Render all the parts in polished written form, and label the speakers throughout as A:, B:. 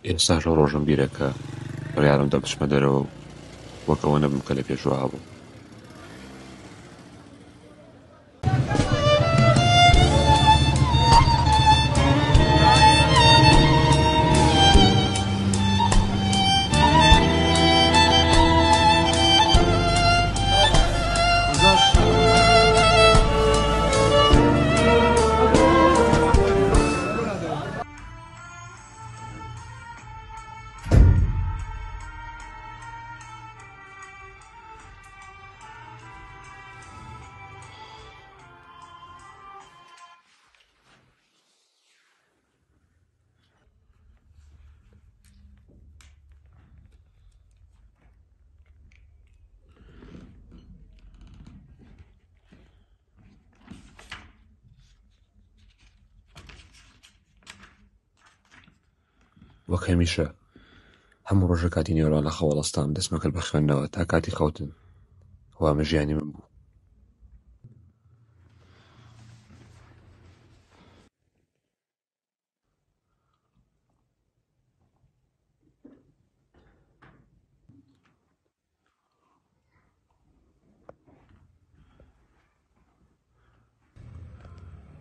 A: ئێستاش لەو ڕۆژم بیرەکە بڕیارم بچمە دەرەوە و وەکەوە نەبم کە لە پێشوە هەبوو. وەک هەمیشە هەموو ڕۆژە کاتی نێوەڕان لە خەوەڵەستام دەستمە کرد بە خوێندنەوە تا کاتی خەوتن وامە ژیانی من بوو.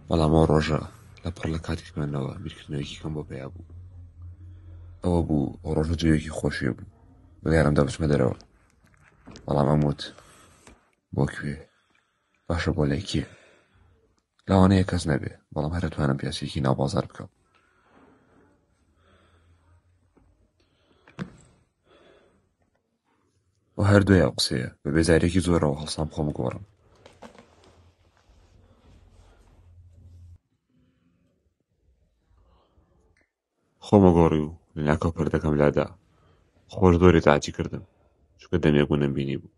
A: بەڵام ئەو ڕۆژە لەپڕ لە کاتی خوێندنەوە بیرکردنەوەیەکی کەم بۆ پێیا بوو. ئەوە بوو ئەو ڕۆژە جوێیەکی خۆشیە بوو. بڕیارم بچمە دەرەوە. بەڵام ئەموت بۆ کوێ؟ باشە بۆ لای کێ؟ لاوانەیە کەس نەبێ، بەڵام هەر ئەتوانم پیاسێکی ناو بازاڕ بکەم. و هەردووی ئەو قسەیە بە بێزارێکی زۆرەوە هەڵسام خۆم گۆڕم. خۆمە گۆڕی و لە ناکەو پەردەکەم لادا خۆش زۆری تاعاتی کردم چونکە دەمێک بوو نەمبینی بوو.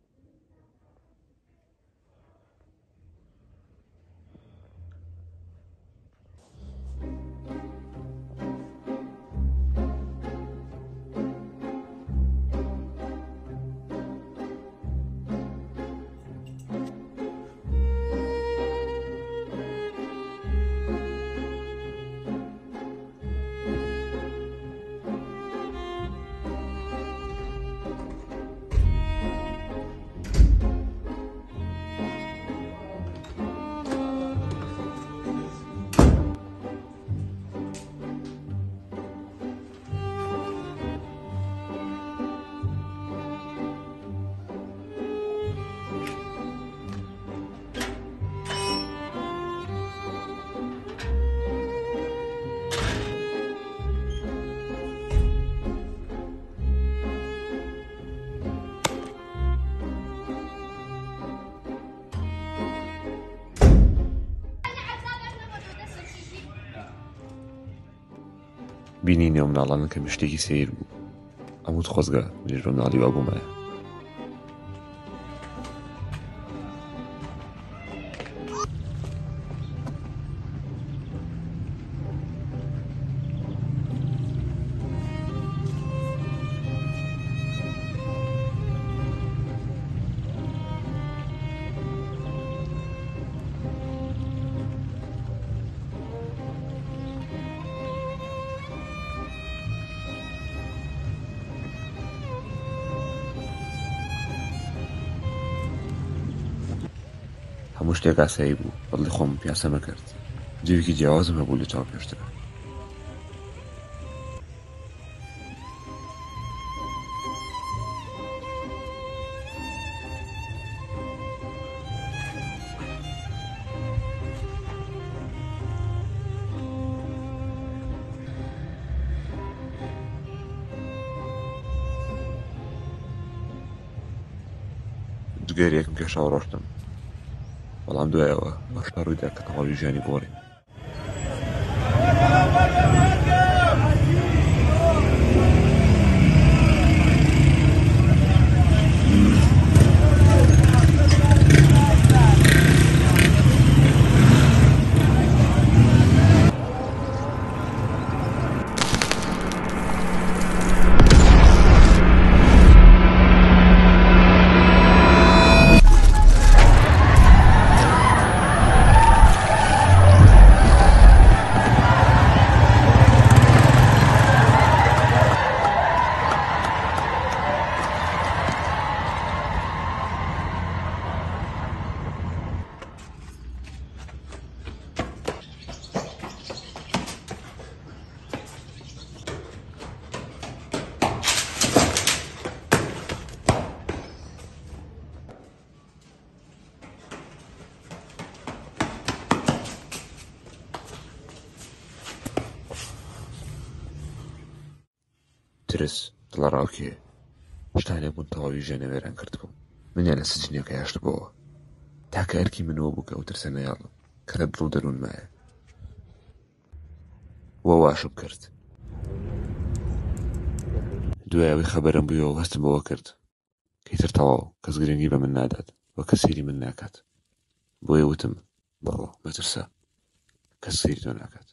A: بینی نێو مناڵانە کە شتێکی سەیر بوو. ئەموت خۆزگە منیش بە مناڵی وا بوومایە. هەموو شتێک ئاسایی بوو، بەدڵی خۆم پیاسەمە کرد. جێوێکی جیاوازم هەبوو لە چاو پێشترە. جگەرێکم پێشاو ڕۆشتم. بەڵام دوایەوە باشتا ڕوویدا کە تەواوی ژیانی گۆڕی. ترس دڵڕاوکێ شتانێک بوون تەواوی ژێنە وێران کردبوو منیان لە سجنێکە یاشتبەوە تاکە ئەرکی منەوە بوو کە ئەو ترسە نەیاڵم کە لە دڵ و دەروون مایە وە واشم کرد دوای ئەوەی خەبەرم بوویەوە و هەستم بەوە کرد کەیتر تەواو کەس گرنگی بە من نادات وە کەس سیری من ناکات بۆیە وتم بەڵێ مەترسە کەس سیری تۆ ناکات